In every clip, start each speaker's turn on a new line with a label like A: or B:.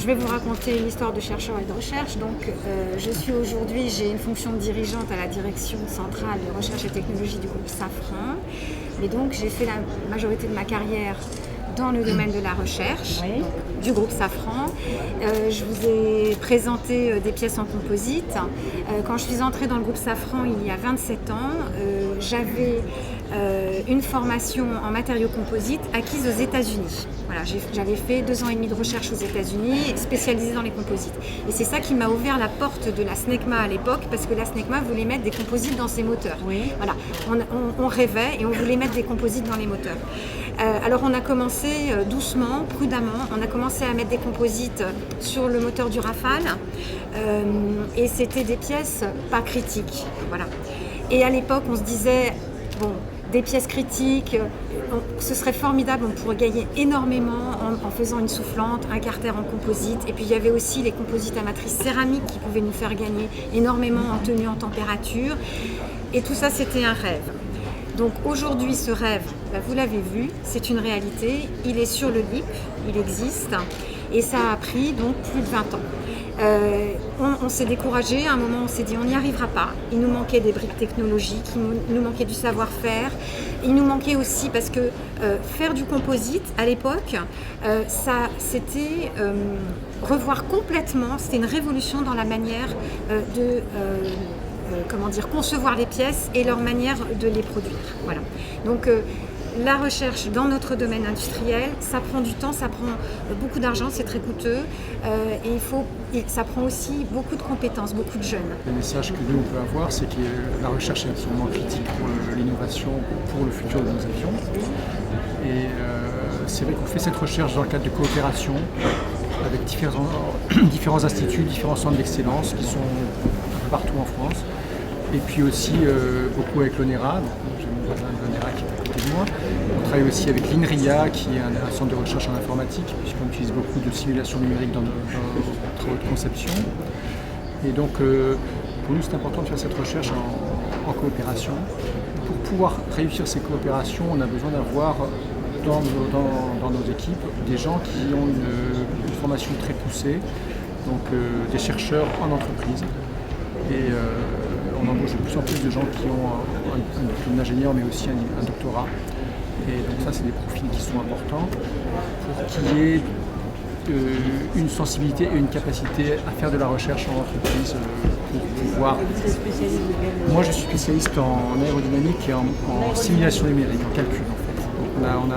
A: je vais vous raconter l'histoire de chercheurs et de recherche. Donc, j'ai une fonction de dirigeante à la direction centrale de recherche et technologie du groupe Safran. Mais donc, j'ai fait la majorité de ma carrière dans le domaine de la recherche, du groupe Safran. Je vous ai présenté des pièces en composite. Quand je suis entrée dans le groupe Safran il y a 27 ans, j'avais une formation en matériaux composites acquise aux États-Unis. Voilà, j'avais fait 2 ans et demi de recherche aux États-Unis, spécialisée dans les composites. Et c'est ça qui m'a ouvert la porte de la SNECMA à l'époque, parce que la SNECMA voulait mettre des composites dans ses moteurs. Voilà, on rêvait et on voulait mettre des composites dans les moteurs. Alors on a commencé doucement, prudemment, on a commencé à mettre des composites sur le moteur du Rafale et c'était des pièces pas critiques. Voilà. Et à l'époque on se disait, bon, des pièces critiques, ce serait formidable, on pourrait gagner énormément en faisant une soufflante, un carter en composite. Et puis il y avait aussi les composites à matrice céramique qui pouvaient nous faire gagner énormément en tenue en température. Et tout ça c'était un rêve. Donc aujourd'hui, ce rêve, vous l'avez vu, c'est une réalité. Il est sur le LIP, il existe, et ça a pris donc plus de 20 ans. On s'est découragé, à un moment on s'est dit on n'y arrivera pas. Il nous manquait des briques technologiques, il nous manquait du savoir-faire. Il nous manquait aussi parce que faire du composite à l'époque, c'était revoir complètement, c'était une révolution dans la manière de concevoir les pièces et leur manière de les produire. Voilà. Donc la recherche dans notre domaine industriel, ça prend du temps, ça prend beaucoup d'argent, c'est très coûteux et ça prend aussi beaucoup de compétences, beaucoup de jeunes.
B: Le message que nous on peut avoir, c'est que la recherche est absolument critique pour l'innovation, pour le futur de nos avions. Et c'est vrai qu'on fait cette recherche dans le cadre de coopération avec différents instituts, différents centres d'excellence qui sont partout en France. Et puis aussi beaucoup avec l'ONERA, j'ai mon voisin de l'ONERA qui est à côté de moi. On travaille aussi avec l'INRIA, qui est un centre de recherche en informatique, puisqu'on utilise beaucoup de simulation numérique dans nos travaux de conception. Et donc, pour nous, c'est important de faire cette recherche en coopération. Pour pouvoir réussir ces coopérations, on a besoin d'avoir dans nos équipes des gens qui ont une formation très poussée, donc des chercheurs en entreprise. Et on embauche de plus en plus de gens qui ont un diplôme d'ingénieur mais aussi un doctorat. Et donc ça, c'est des profils qui sont importants pour qu'il y ait une sensibilité et une capacité à faire de la recherche en entreprise pour pouvoir... Moi, je suis spécialiste en aérodynamique et en simulation numérique, en calcul en fait. Donc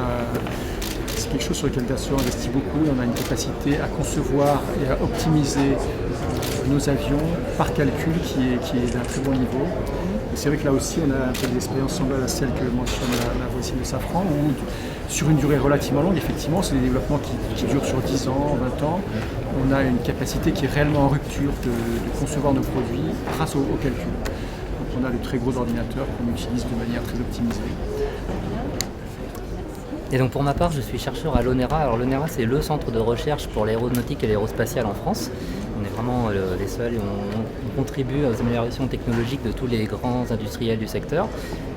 B: c'est quelque chose sur lequel Dassault investit beaucoup et on a une capacité à concevoir et à optimiser nos avions par calcul qui est d'un très bon niveau. Et c'est vrai que là aussi on a fait des expériences semblables à celles que mentionne la voisine de Safran, où sur une durée relativement longue, effectivement, c'est des développements qui durent sur 10 ans, 20 ans. On a une capacité qui est réellement en rupture de concevoir nos produits grâce au calcul. Donc on a de très gros ordinateurs qu'on utilise de manière très optimisée.
C: Et donc pour ma part, je suis chercheur à l'ONERA. Alors l'ONERA, c'est le centre de recherche pour l'aéronautique et l'aérospatiale en France. On est vraiment les seuls et on contribue aux améliorations technologiques de tous les grands industriels du secteur.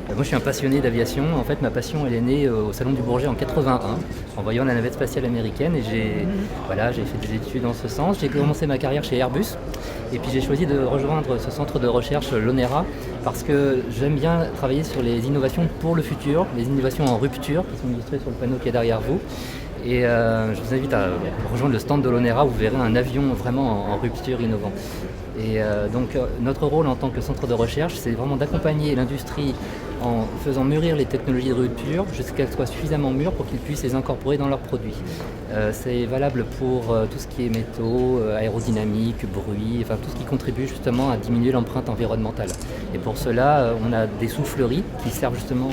C: Moi, je suis un passionné d'aviation. En fait, ma passion, elle est née au Salon du Bourget en 81, en voyant la navette spatiale américaine. Et j'ai fait des études dans ce sens. J'ai commencé ma carrière chez Airbus. Et puis j'ai choisi de rejoindre ce centre de recherche, l'ONERA, parce que j'aime bien travailler sur les innovations pour le futur, les innovations en rupture, qui sont illustrées sur le panneau qui est derrière vous. Et je vous invite à rejoindre le stand de l'ONERA où vous verrez un avion vraiment en rupture innovant. Et donc notre rôle en tant que centre de recherche, c'est vraiment d'accompagner l'industrie en faisant mûrir les technologies de rupture jusqu'à qu'elles soient suffisamment mûres pour qu'ils puissent les incorporer dans leurs produits. C'est valable pour tout ce qui est métaux, aérodynamique, bruit, enfin tout ce qui contribue justement à diminuer l'empreinte environnementale. Et pour cela, on a des souffleries qui servent justement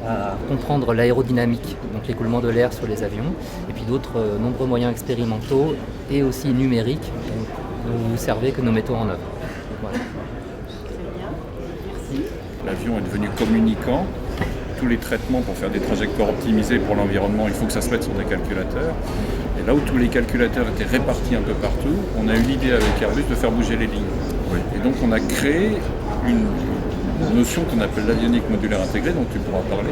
C: à comprendre l'aérodynamique, donc l'écoulement de l'air sur les avions, et puis d'autres nombreux moyens expérimentaux et aussi numériques dont vous servez que nous mettons en œuvre. Voilà.
D: L'avion est devenu communicant. Tous les traitements pour faire des trajectoires optimisées pour l'environnement, il faut que ça se mette sur des calculateurs. Et là où tous les calculateurs étaient répartis un peu partout, on a eu l'idée avec Airbus de faire bouger les lignes. Et donc on a créé une notion qu'on appelle l'avionique modulaire intégrée, dont tu pourras parler,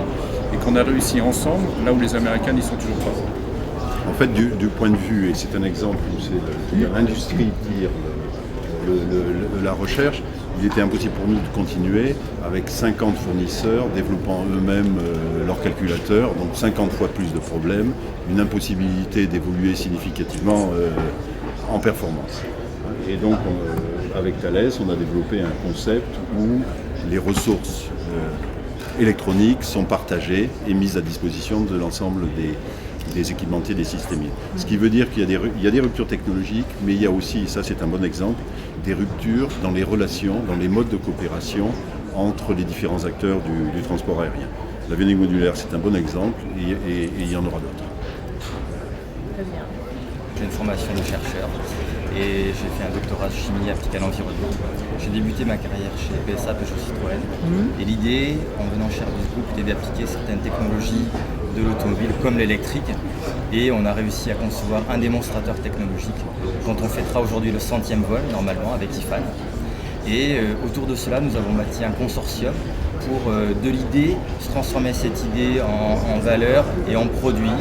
D: et qu'on a réussi ensemble, là où les Américains n'y sont toujours pas.
E: En fait, du point de vue, et c'est un exemple où c'est l'industrie tire la recherche, il était impossible pour nous de continuer avec 50 fournisseurs développant eux-mêmes leurs calculateurs, donc 50 fois plus de problèmes, une impossibilité d'évoluer significativement en performance. Et donc, avec Thales, on a développé un concept où les ressources électroniques sont partagées et mises à disposition de l'ensemble des équipementiers, des systémiers. Ce qui veut dire qu'il y a des ruptures technologiques, mais il y a aussi, ça c'est un bon exemple, des ruptures dans les relations, dans les modes de coopération entre les différents acteurs du transport aérien. L'avionique modulaire, c'est un bon exemple et il y en aura d'autres.
F: Très bien.
G: J'ai une formation de chercheur et j'ai fait un doctorat de chimie appliquée à l'environnement. J'ai débuté ma carrière chez PSA Peugeot Citroën et l'idée, en venant chez Airbus Group, était d'appliquer certaines technologies de l'automobile comme l'électrique et on a réussi à concevoir un démonstrateur technologique quand on fêtera aujourd'hui le 100e vol normalement avec IFAN. Et autour de cela, nous avons bâti un consortium pour de l'idée se transformer cette idée en valeur et en produit,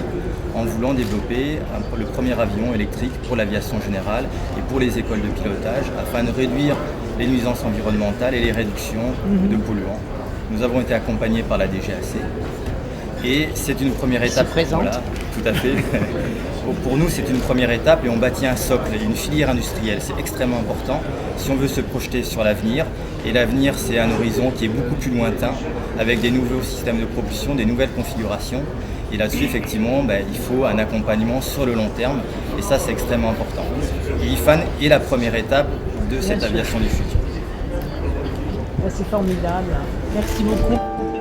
G: en voulant développer le premier avion électrique pour l'aviation générale et pour les écoles de pilotage afin de réduire les nuisances environnementales et les réductions de polluants. Nous avons été accompagnés par la DGAC et c'est une première étape. Voilà, tout à fait. Pour nous, c'est une première étape et on bâtit un socle, une filière industrielle. C'est extrêmement important si on veut se projeter sur l'avenir. Et l'avenir, c'est un horizon qui est beaucoup plus lointain avec des nouveaux systèmes de propulsion, des nouvelles configurations. Et là-dessus, effectivement, il faut un accompagnement sur le long terme. Et ça, c'est extrêmement important. Et IFAN est la première étape de cette aviation du futur.
F: C'est formidable. Merci beaucoup.